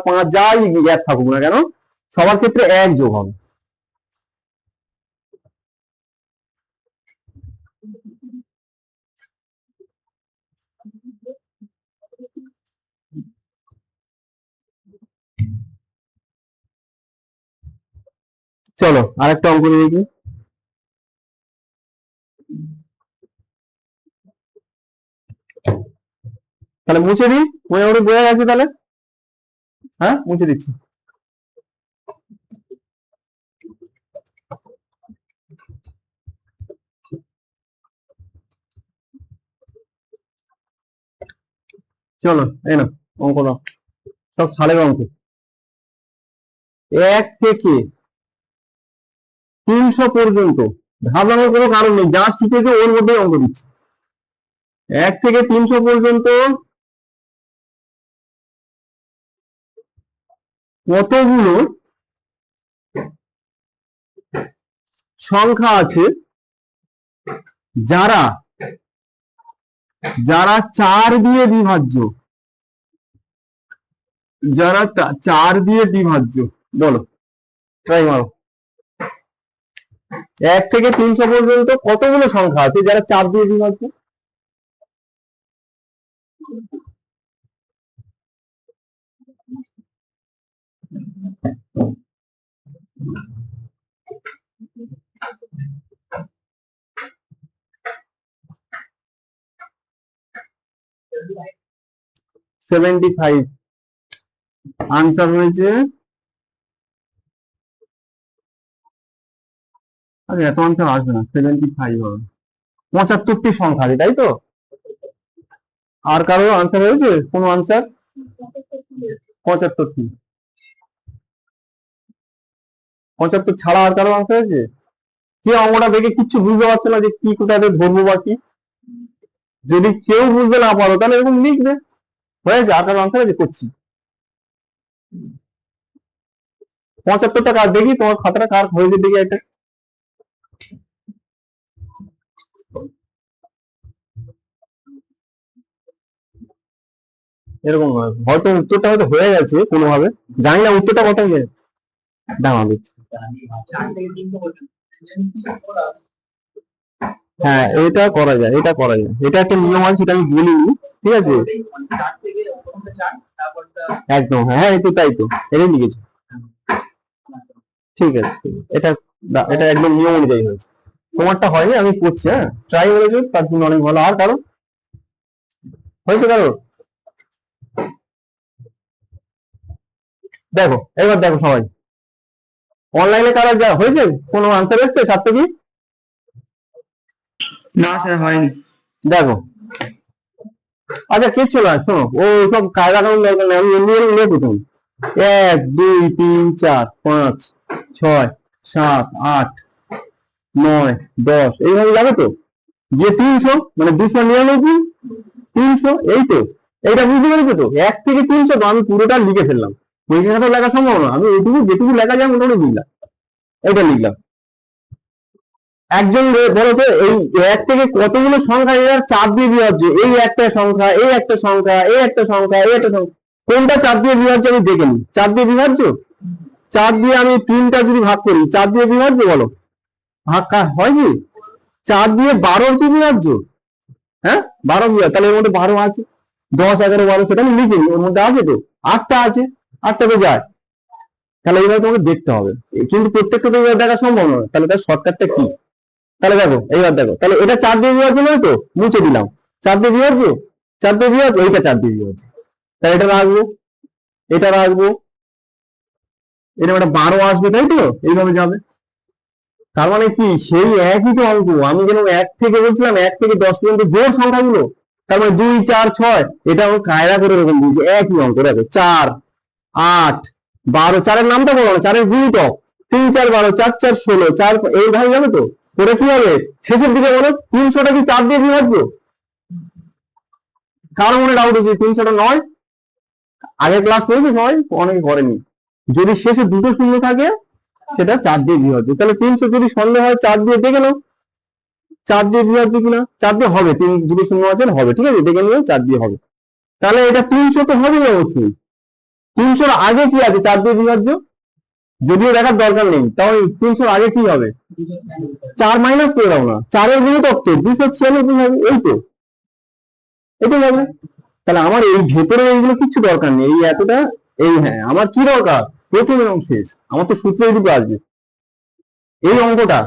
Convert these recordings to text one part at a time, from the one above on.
5 যাই গ্যাপ থাকুক না কেন সবার ক্ষেত্রে 1 যোগ হবে। চলো আরেকটা অঙ্ক নিয়ে দেখি। তাহলে মুছে দিই, মোটামুটি বোঝা গেছে তাহলে। হ্যাঁ মুছে দিচ্ছি। চলো এই না অঙ্ক দাও, সব সালের অঙ্ক। 1 থেকে 300 পর্যন্ত ভাবনার কোনো কারণ নেই, যা শিখেছে ওর মধ্যে অঙ্ক দিচ্ছি। 1 থেকে 300 পর্যন্ত কতগুলো সংখ্যা আছে যারা যারা 4 দিয়ে বিভাজ্য, যারা 4 দিয়ে বিভাজ্য, বলো ট্রাই মারো। 1 থেকে 300 পর্যন্ত কতগুলো সংখ্যা আছে যারা 4 দিয়ে বিভাজ্য? আনসার হয়েছে, আরে এত আনসার আসবে না, 75 হবে। 75টি সংখ্যা আছে তাই তো? আর কারো আনসার হয়েছে কোনো আনসার? 75টি, 75 ছাড়া আর কারো আনসার হয়েছে? কি অঙ্কটা দেখে কিচ্ছু বুঝতে পারছে না যে কি কোথায় ধরবো বা কি? যদি কেউ বুঝতে না পারো তাহলে এরকম লিখবে, হয়েছে? আর কারো আনসার আছে? করছি 75টা কার দেখি, তোমার খাতাটা কার হয়েছে দেখি একটা। এরকম হয়তো উত্তরটা হয়তো হয়ে গেছে কোনোভাবে, জানি না উত্তরটা কোথায় গেছে। দাঁড়া দিচ্ছি। হ্যাঁ এটা করা যায়, এটা করা যায়, এটা একটা নিয়ম আছে, সেটা আমি বলিনি, ঠিক আছে? একদম হ্যাঁ, এই তো তাই তো, এটাই লিখেছি। ঠিক আছে, এটা এটা একদম নিয়ম অনুযায়ী হয়েছে। তোমারটা হয়নি, আমি করছি। হ্যাঁ ট্রাই করেছো তার জন্য অনেক ভালো। আর কারো হয়েছে? কারো দেখো, এবার দেখো সবাই অনলাইনে কারো যা হয়েছে, কোনো আনসার এসছে সার্থকী? না স্যার হয়নি। দেখো আচ্ছা কিচ্ছু না, শোনো ও সব কায়দা কানুন দরকার নেই, আমি এমনি এমনি লিখে তুমি 1 2 3 4 5 6 7 8 9 10 এইভাবে যাবে তো, যে 300 মানে 299 300, এই তো। এইটা বুঝতে পেরেছো তো? 1 থেকে 300 তো আমি পুরোটা লিখে ফেললাম, পরীক্ষা খাতা লেখা সম্ভব না, আমি এইটুকু যেটুকু লেখা যায় মোটামুটি বুঝলাম, এটা লিখলাম। একজন বলতো এই 1 থেকে কতগুলো সংখ্যা এর 4 দিয়ে বিভাজ্য? এই একটা সংখ্যা, এই একটা সংখ্যা, এই একটা সংখ্যা, এই একটা সংখ্যা, কোনটা 4 দিয়ে বিভাজ্য আমি দেখে নিই। 4 দিয়ে বিভাজ্য, 4 দিয়ে আমি 3টা যদি ভাগ করি 4 দিয়ে বিভাজ্য, বলো ভাগ হয় কি? 4 দিয়ে 12 কি বিভাজ্য? হ্যাঁ 12 বিভাজ্য, তাহলে এর মধ্যে 12 আছে, 10 11 12 সেটা আমি লিখিনি, ওর মধ্যে আছে তো 8টা আছে, 8টা তো যায়। তাহলে এইভাবে তোমাকে দেখতে হবে, কিন্তু প্রত্যেকটা তো দেখা সম্ভব নয়, তাহলে তার শর্টকাটটা কি? তাহলে দেখো এইবার দেখো, তাহলে এটা 4 দিয়ে বিভাজ্য নয় তো, মুছে দিলাম। 4 দিয়ে বিভাজ্য, 4 দিয়ে বিভাজ্য, এইটা 4 দিয়ে বিভাজ্য, তাহলে এটা রাখবো, এটা রাখবো, এটা একটা 12 আসবে তাই তো, এইভাবে যাবে। তার মানে কি সেই একই তো অঙ্ক, আমি যেন 1 থেকে বলছিলাম 1 থেকে 10 পর্যন্ত জোর সংখ্যাগুলো, তার মানে 2 4 6, এটা আমি কায়দা করে এরকম দিয়েছি, একই অঙ্ক। দেখো 4 8 12, 4 এর নামটা বলো না, 4 এর গুণিতক 3 4 12, 4 4 16, 4 এইভাবে যাবে তো। ওটা কি হবে শেষের দিকে বলো? 300টা কি 4 দিয়ে বিভাজ্য? কার মনে ডাউট হচ্ছে 300টা নয়? আগের ক্লাস করেছে সবাই? অনেকে করেনি। যদি শেষে দুটো শূন্য থাকে সেটা 4 দিয়ে বিভাজ্য, তাহলে 300 যদি সন্দেহ হয় 4 দিয়ে দেখে নাও 4 দিয়ে বিভাজ্য কিনা। 4 দিয়ে হবে, দুটো শূন্য আছে হবে, ঠিক আছে দেখে নিও 4 দিয়ে হবে, তাহলে এটা 300 তো হবে অবশ্যই। 300 আগে কি আছে 4 দিয়ে বিভাজ্য, যদিও দেখার দরকার নেই, তাও 300 আগে কি হবে, 4 মাইনাস করে দাও না, 4 এর গুণিতক তো 296 হবে, এই তো এটাই হবে। তাহলে আমার এই ভেতরে এইগুলো কিছু দরকার নেই, এই এতটা, এই হ্যাঁ আমার কি দরকার, প্রথম এবং শেষ, আমার তো সূত্র এইটুকু আসবে। এই অঙ্কটা,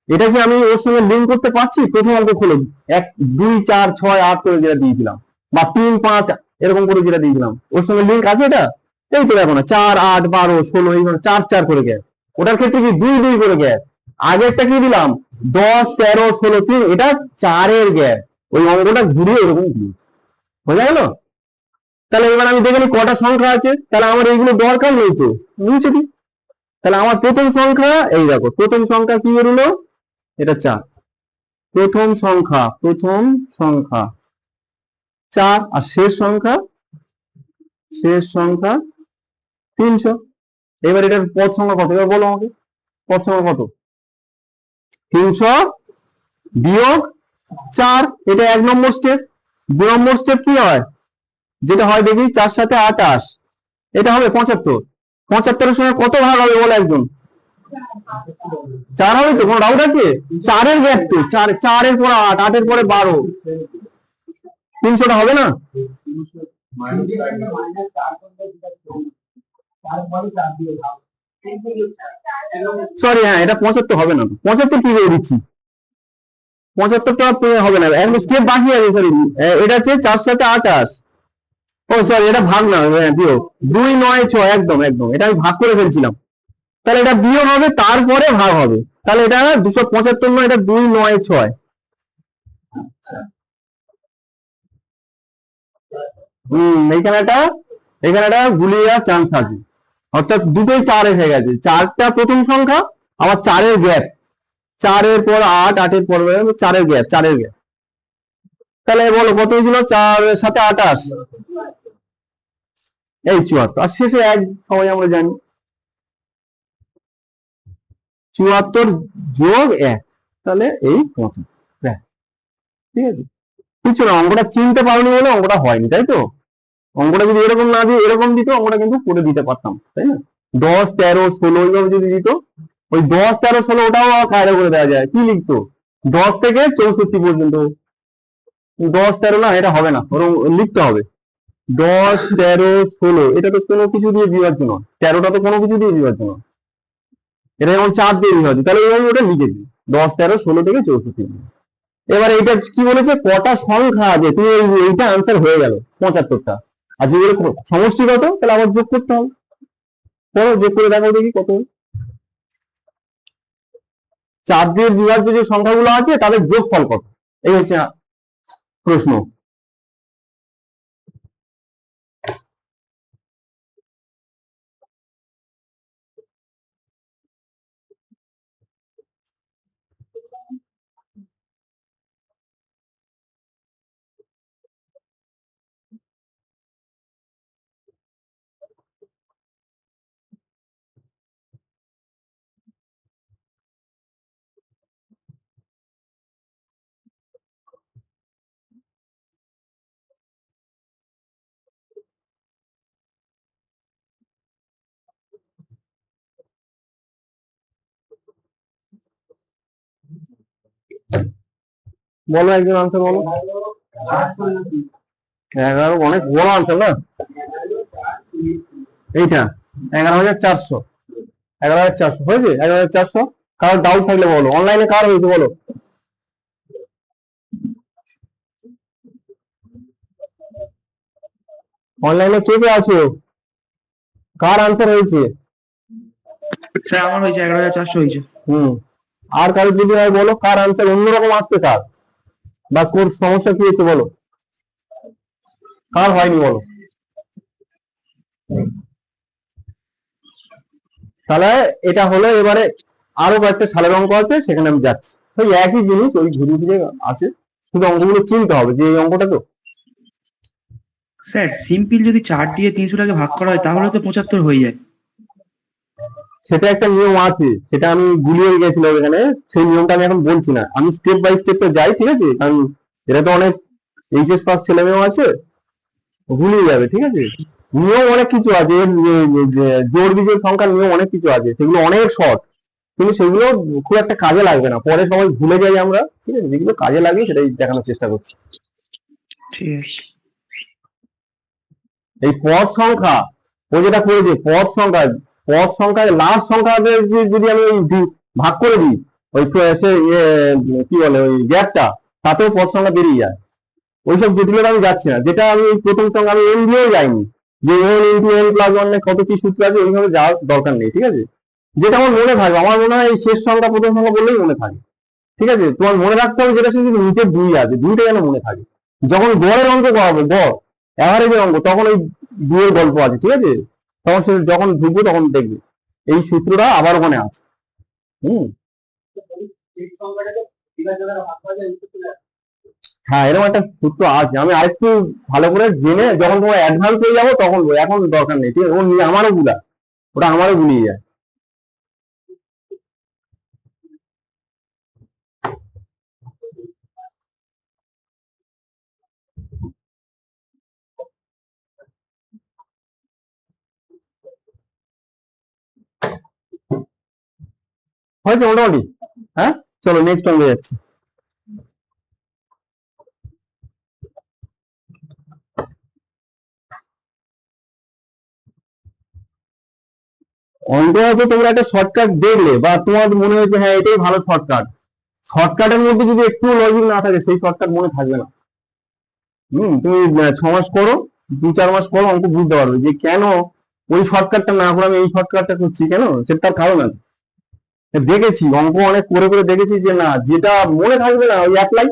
এটা কি আমি ওর সঙ্গে লিঙ্ক করতে পারছি? প্রথম অঙ্ক খুলে 1 2 4 6 8 করে যেটা দিয়েছিলাম, বা 3 5 এরকম করে যেটা দিয়েছিলাম, ওর সঙ্গে লিঙ্ক আছে এটা? এই তো দেখো না, 4 8 12 16 এইভাবে 4 4 করে গ্যাপ। ওটার ক্ষেত্রে কি 2 2 করে গ্যাপ। আগেরটা কি দিলাম 10 13 16 3, এটা 4 এর গ্যাপ। ওই অঙ্কটা ঘুরিয়ে এরকম দিয়েছি, বোঝা গেল? তাহলে এবার আমি দেখে নিই কটা সংখ্যা আছে, তাহলে আমার এইগুলো দরকার নেই তো, মুছে দিই। তাহলে আমার প্রথম সংখ্যা, এই দেখো প্রথম সংখ্যা কি বেরোলো, এটা 4, প্রথম সংখ্যা 4, আর শেষ সংখ্যা 300। এবার এটার পদ সংখ্যা কত, এবার বলো আমাকে পদ সংখ্যা কত, 300 বিয়োগ 4, এটা 1 নম্বর স্টেপ। 2 নম্বর স্টেপ কি হয়, যেটা হয় দেখি 4 সাথে 28, এটা হবে 75। 75 এর সঙ্গে কত ভাগ হবে বলে একজন, 4 হবে তো, কোনো ডাউট আছে? 4 এর গ্যাপ তো, 4 এর পরে 8, 8 এর পরে 12, 300টা হবে না? সরি হ্যাঁ, এটা 75 হবে না, 75 কি করে দিচ্ছি, 75টা হবে না, এখন স্টেপ বাকি আছে। সরি, এটা হচ্ছে 4 সাথে 28, ও সরি এটা ভাগ না, দিও 2 9 6, একদম একদম, এটা আমি ভাগ করে ফেলছিলাম। তাহলে এটা বিয়োগ হবে তারপরে ভাগ হবে, তাহলে এটা 275 নয়, এটা 2 9 6। এইখানে একটা গুলিয়ে যাওয়ার চান্স আছে, অর্থাৎ দুটোই 4 এসে গেছে, 4টা প্রথম সংখ্যা, আবার 4 এর গ্যাপ, 4 এর পর 8, 8 এর পর 4 এর গ্যাপ, 4 এর গ্যাপ। তাহলে বলো কত হয়েছিল, 4 এর সাথে 28, এই 74, আর শেষে 1 সবাই আমরা জানি, 74 যোগ 1, তাহলে এই 75। ঠিক আছে, কিছু না, অঙ্কটা চিনতে পারোনি বলে অঙ্কটা হয়নি, তাই তো? অঙ্কটা যদি এরকম না দিয়ে এরকম দিত, অঙ্কটা কিন্তু করে দিতে পারতাম, তাই না? 10 13 16 এইভাবে যদি দিত, ওই 10 13 16 ওটাও কায়দা করে দেওয়া যায়, কি লিখতো 10 থেকে 64 পর্যন্ত, 10 13 না, এটা হবে না, ওরকম লিখতে হবে 10 13 16, এটা তো কোনো কিছু দিয়ে বিভাজ্য নয়, 13টা তো কোনো কিছু দিয়ে বিভাজ্য নয়, এটা যেমন 4 দিয়ে বিভাজ্য, তাহলে এইভাবে ওটা লিখেছি 10 13 16 থেকে 64। এবার এইটা কি বলেছে, কটা সংখ্যা আছে, তুমি এইটা আনসার হয়ে গেল 75টা। আর যদি সমষ্টি কত, তাহলে আবার যোগ করতে হবে, যোগ করে দেখো দেখি কত। 4 দিয়ে বিভাজ্য যে সংখ্যাগুলো আছে তাদের যোগফল কত, এই হচ্ছে প্রশ্ন। বলো একজন আনসার বলো। 11, অনেক বড় আনসার না এইটা, 11,400, 11,400 হয়েছে, 11,400। কারোর ডাউট থাকলে বলো, অনলাইনে কার হয়েছে বলো, অনলাইনে কে কে আছো, কার আনসার হয়েছে? স্যার আমার হয়েছে 11,400 হয়েছে। আর কারোর যদি হয় বলো, কার আনসার অন্যরকম আসছে, কার বা কোর সমস্যা কি হয়েছে বলো, কার হয়নি বলো। তাহলে এটা হলো, এবারে আরো কয়েকটা সালের অঙ্ক আছে, সেখানে আমি যাচ্ছি, ওই একই জিনিস, ওই ঘুরে ঘুরে আছে, শুধু অঙ্কগুলো চিনতে হবে যে এই অঙ্কটা তো। স্যার সিম্পল যদি 4 দিয়ে 300টাকে ভাগ করা হয় তাহলে তো 75 হয়ে যায়। সেটা একটা নিয়ম আছে, সেটা আমি গুলিয়ে গেছিলাম এখানে, সেই নিয়মটা আমি এখন বলছি না, আমি স্টেপ বাই স্টেপ যাই, ঠিক আছে? কারণ এটা তো অনেক এইচএস পাস ছেলে মেয়েও আছে, ভুলিয়ে যাবে, ঠিক আছে? নিয়ম অনেক কিছু আছে, জোড় বিজোড় সংখ্যার নিয়ম অনেক কিছু আছে, সেগুলো অনেক শর্ট, কিন্তু সেগুলো খুব একটা কাজে লাগবে না, পরে সবাই ভুলে যাই আমরা। ঠিক আছে, যেগুলো কাজে লাগে সেটাই দেখানোর চেষ্টা করছি। ঠিক আছে। এই পদ সংখ্যা, ও যেটা করেছে পদ সংখ্যার লাস্ট সংখ্যা যদি আমি ওই ভাগ করে দিই, ওই সে কি বলে ওই গ্যাপটা, তাতেও পদ সংখ্যা বেরিয়ে যায়। ওইসব জটিলতা আমি যাচ্ছি না, যেটা আমি প্রথম সংখ্যা আমি এন দিয়েও যাইনি, যে N into N plus one কত কি সূত্র আছে, ওইভাবে যাওয়ার দরকার নেই। ঠিক আছে, যেটা আমার মনে থাকবে, আমার মনে হয় এই শেষ সংখ্যা প্রথম সংখ্যা বললেই মনে থাকে। ঠিক আছে, তোমার মনে রাখতে হবে যেটা শুধু নিচে দুই আছে, দুইটা যেন মনে থাকে। যখন গড়ের অঙ্ক করাবো, গড় অ্যাভারেজের অঙ্ক, তখন ওই দুইয়ের গল্প আছে। ঠিক আছে, তখন সে যখন ঢুকবো তখন দেখবে এই সূত্রটা আবার ওখানে আছে। হুম, হ্যাঁ, এরকম একটা সূত্র আছে, আমি আরেকটু ভালো করে জেনে যখন তোমার অ্যাডভান্স হয়ে যাবো তখন বলবো, এখন দরকার নেই। ঠিক আছে, আমারও ভুলা, ওটা আমারও ভুলিয়ে যায়। হয়েছে মোটামুটি। হ্যাঁ, চলো নেক্সট অঙ্কে যাচ্ছি। অঙ্ক হয়তো তোমরা একটা শর্টকাট দেখলে, বা তোমার মনে হয়েছে হ্যাঁ এটাই ভালো শর্টকাট, শর্টকাটের মধ্যে যদি একটু লজিক না থাকে সেই শর্টকাট মনে থাকবে না। তুমি 6 মাস করো, 2-4 মাস করো, অঙ্ক বুঝতে পারবে যে কেন ওই শর্টকাটটা না করে আমি এই শর্টকাটটা করছি, কেন সেটা তার কারণ আছে। দেখেছি অঙ্ক অনেক করে করে দেখেছি যে না, যেটা মনে থাকবে না ওই অ্যাপ্লাই,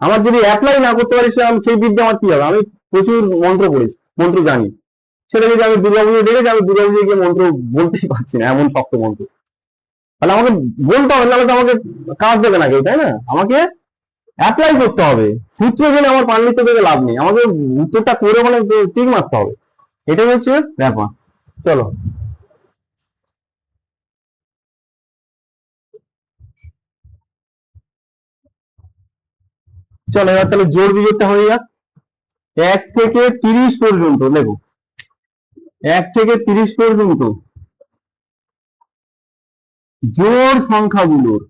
আমার যদি অ্যাপ্লাই না করতে পারি সেই বিদ্যা আমার কি হবে। আমি প্রচুর মন্ত্র পড়েছি, মন্ত্র জানি, সেটা যদি আমি দুর্গাপুজো দেখেছি, আমি দুর্গাপুজো গিয়ে মন্ত্র বলতেই পারছি না, এমন শক্ত মন্ত্র। তাহলে আমাকে বলতে হবে, নাহলে তো আমাকে কাজ দেবে না কেউ, তাই না? আমাকে অ্যাপ্লাই করতে হবে। সূত্র জেনে আমার পাণ্ডিত্য থেকে লাভ নেই, আমাকে উত্তরটা করে মানে ঠিক মারতে হবে। এটাই হচ্ছে ব্যাপার। চলো, চলো এবার তাহলে জোড় বিজোড়টা হয়ে যাক। 1 থেকে 30 পর্যন্ত দেখো, 1 থেকে 30 পর্যন্ত জোড় সংখ্যাগুলোর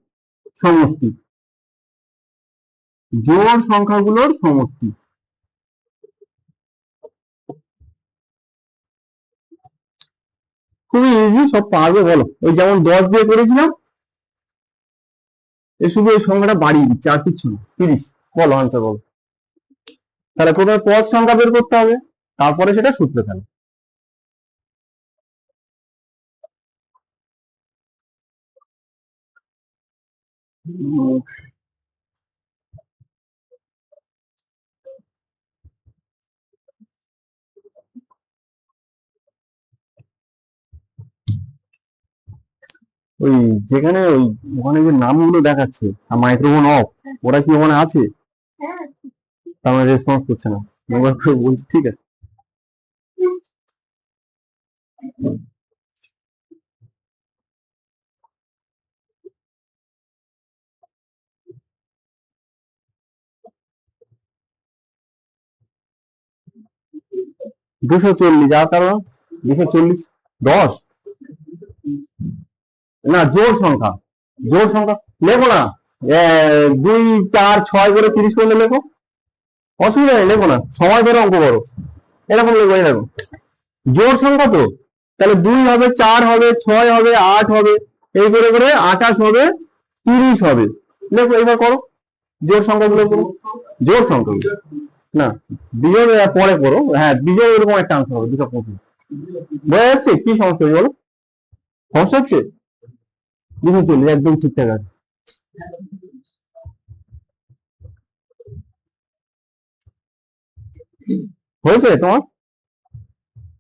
সমষ্টি, জোড় সংখ্যাগুলোর সমষ্টি। খুবই ইজি, সব পারবে বলো। ওই যেমন 10 দিয়ে করেছিলাম, শুধু এই সংখ্যাটা বাড়িয়ে দিচ্ছে, আর কিছু না। 30, বলো আনসার বলো। তাহলে প্রথমে পদ সংখ্যা বের করতে হবে, তারপরে সেটা সূত্রে ফেলো। ওই যেখানে ওই ওখানে যে নামগুলো দেখাচ্ছে আর মাইক্রোফোন অফ, ওরা কি ওখানে আছে? তার মানে রেসপন্স করছে না, মোবাইল করে বলছি। ঠিক আছে, 240, যার কারণ 240, 10 না, জোড় সংখ্যা, জোড় সংখ্যা লেখো না। 2, 4, 6 করে 30 করলে লেখো, অসুবিধা নেই, লেখো না, সময় ধরে অঙ্ক করো। এরকম লেখো, এরকম জোড় সংখ্যা তো, তাহলে 2 হবে, 4 হবে, 6 হবে, 8 হবে, এই করে করে 28 হবে, 30 হবে। লেখো, এবার করো জোড় সংখ্যাগুলো করো, জোড় সংখ্যাগুলো। না, বিজয় পরে করো, হ্যাঁ বিজয় এরকম একটা আনসার হবে 225। বোঝা যাচ্ছে কি সমস্যা হচ্ছে বলো? সমস্যা হচ্ছে? 240 একদম ঠিকঠাক আছে। হয়েছে তোমার?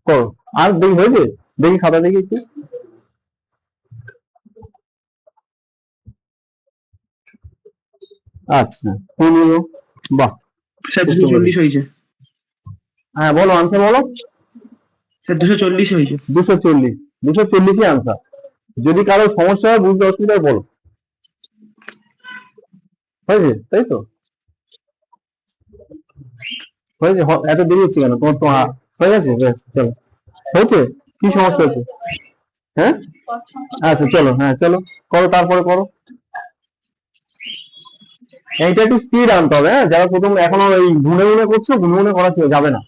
করো, আর দেখি হয়েছে, দেখি খাতা দেখি একটু। আচ্ছা, 15, বাহ, স্যার খুব দুশো সুন্দর। চল্লিশ হয়েছে। হ্যাঁ বলো, আনসার বলো। স্যার 240 হয়েছে। 240, 240ই আনসার। যদি কারো সমস্যা হয়, বুঝতে অসুবিধা হয় বলো। হয়েছে তাই তো? হয়েছে, এত দেরি হচ্ছে কেন তোমার তো? হয়ে গেছে, বেশ চলো। হয়েছে? কি সমস্যা হচ্ছে? হ্যাঁ, আচ্ছা চলো, হ্যাঁ চলো করো, তারপরে করো। এইটা একটু স্পিড আনতে হবে, হ্যাঁ যারা প্রথম এখনো এই গুনে গুনে করছো, গুনে গুনে করা যাবে না।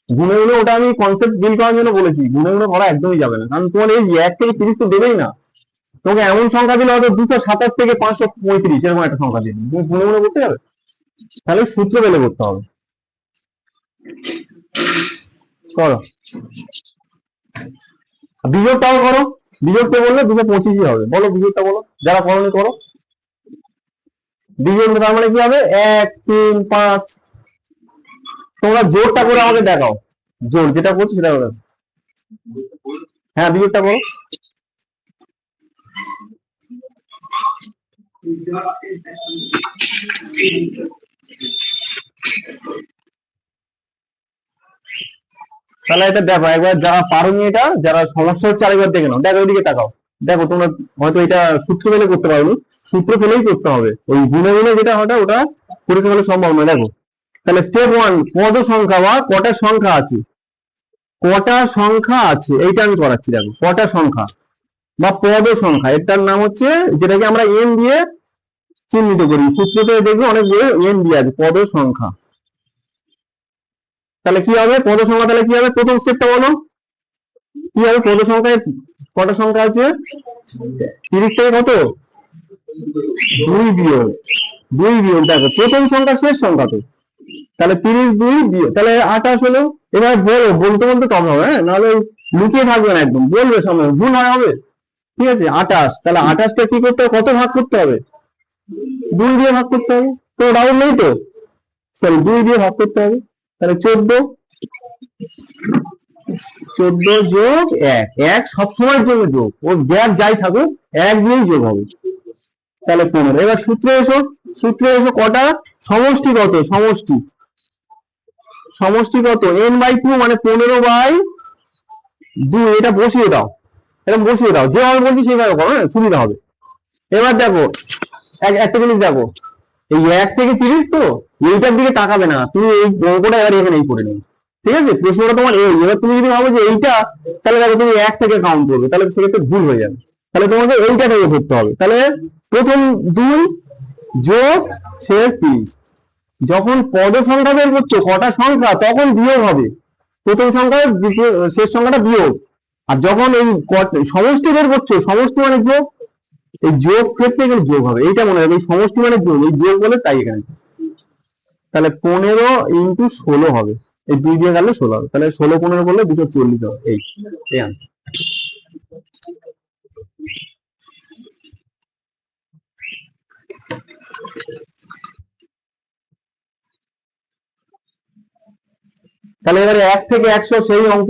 গুনে গুনে ওটা আমি কনসেপ্ট বিল করার জন্য বলেছি, গুনে গুনে করা একদমই যাবে না, কারণ তোমার এই 1 থেকে 30 তো দেবেই না। তোমাকে এমন সংখ্যা দিলে হয়তো 227 থেকে 535 এরকম একটা সংখ্যা দিবে, তুমি গুনে গুনে করতে যাবে? তাহলে সূত্র পেলে করতে হবে। করো, বিজোড়টাও করো। বিজোড়টা বললে 225 হবে, বলো বিজোড়টা বলো, যারা করনি করো। বিজোড় তার মানে কি হবে? 1 3 5। তোমরা জোরটা করে আমাকে দেখাও, জোর যেটা করছো সেটা করে। হ্যাঁ বিজোড়টা করো। তাহলে এটা দেখো একবার, যারা পারোনি এটা, যারা সমস্যা হচ্ছে আরেকবার দেখে নাও, দেখো ওইদিকে তাকাও। দেখো তোমরা হয়তো এটা সূত্র পেলে করতে পারোনি, সূত্র পেলেই করতে হবে। ওই গুনে গুনে যেটা হয় ওটা পরীক্ষা হলে সম্ভব নয়। দেখো তাহলে স্টেপ 1, পদ সংখ্যা বা কটা সংখ্যা আছে, কটা সংখ্যা আছে এইটা আমি করাচ্ছি। দেখো কটা সংখ্যা বা পদ সংখ্যা, এটার নাম হচ্ছে, যেটাকে আমরা এন দিয়ে চিহ্নিত করি, সূত্রতে দেখবে অনেক এন দিয়ে আছে, পদ সংখ্যা। তাহলে কি হবে পদ সংখ্যা? তাহলে কি হবে প্রথম স্টেপটা বলো, কি হবে পদ সংখ্যায়? কটা সংখ্যা আছে? 30 থেকে কত? 2 বিয়োগ, 2 বিয়োগ, দেখো প্রথম সংখ্যা শেষ সংখ্যা তো, তাহলে 30 2 বিয়োগ, তাহলে 28 হলো। এবার বলো, বলতে বলতে কম হবে, হ্যাঁ নাহলে লুকিয়ে থাকবে না, একদম বলবে, সময় ভুল হয় হবে। ঠিক আছে 28, তাহলে 28টা কি করতে হবে, কত ভাগ করতে হবে? 2 দিয়ে ভাগ করতে হবে, তো ডাউট নেই তো, সরি 2 দিয়ে ভাগ করতে হবে। তাহলে 14, 14 যোগ 1, 1 সবসময়ের জন্য যোগ, ওর গ্যাপ যাই থাকুক 1 দিয়েই যোগ হবে। তাহলে 15। এবার সূত্রে এসো, সূত্রে এসো কটা? সমষ্টি কত? সমষ্টি, সমষ্টি কত? n/2 মানে 15/2, এটা বসিয়ে দাও, এরকম বসিয়ে দাও, যেভাবে বলছি সেইভাবে করো, হ্যাঁ সুবিধা হবে। এবার দেখো একটা জিনিস দেখো, এই 1 থেকে 30 তো, এইটার দিকে তাকাবে না তুমি, এই অঙ্কটা এবার এখানেই করে নেবে। ঠিক আছে, প্রশ্নটা তোমার এই, এবার তুমি যদি ভাবো যে এইটা, তাহলে দেখো তুমি 1 থেকে কাউন্ট করবে, তাহলে সেক্ষেত্রে ভুল হয়ে যাবে। তাহলে তোমাকে এইটা থেকে ধরতে হবে। তাহলে প্রথম 2 যোগ শেষ 30। যখন পদ সংখ্যা বের করছো কটা সংখ্যা, তখন বিয়োগ হবে, প্রথম সংখ্যা শেষ সংখ্যাটা বিয়োগ। আর যখন এই সমষ্টি বের করছো, সমষ্টি মানে যোগ, এই যোগ ক্ষেত্রে এখানে যোগ হবে, এইটা মনে রাখবে, এই সমষ্টি মানে যোগ, এই যোগ বলে তাই এখানে। তাহলে 15 ইন্টু 16 হবে, এই 2 দিয়ে গেলে 16 হবে, তাহলে 16 15 করলে 240 হবে। এই answer। তাহলে এবারে 1 থেকে 100 সেই অঙ্ক,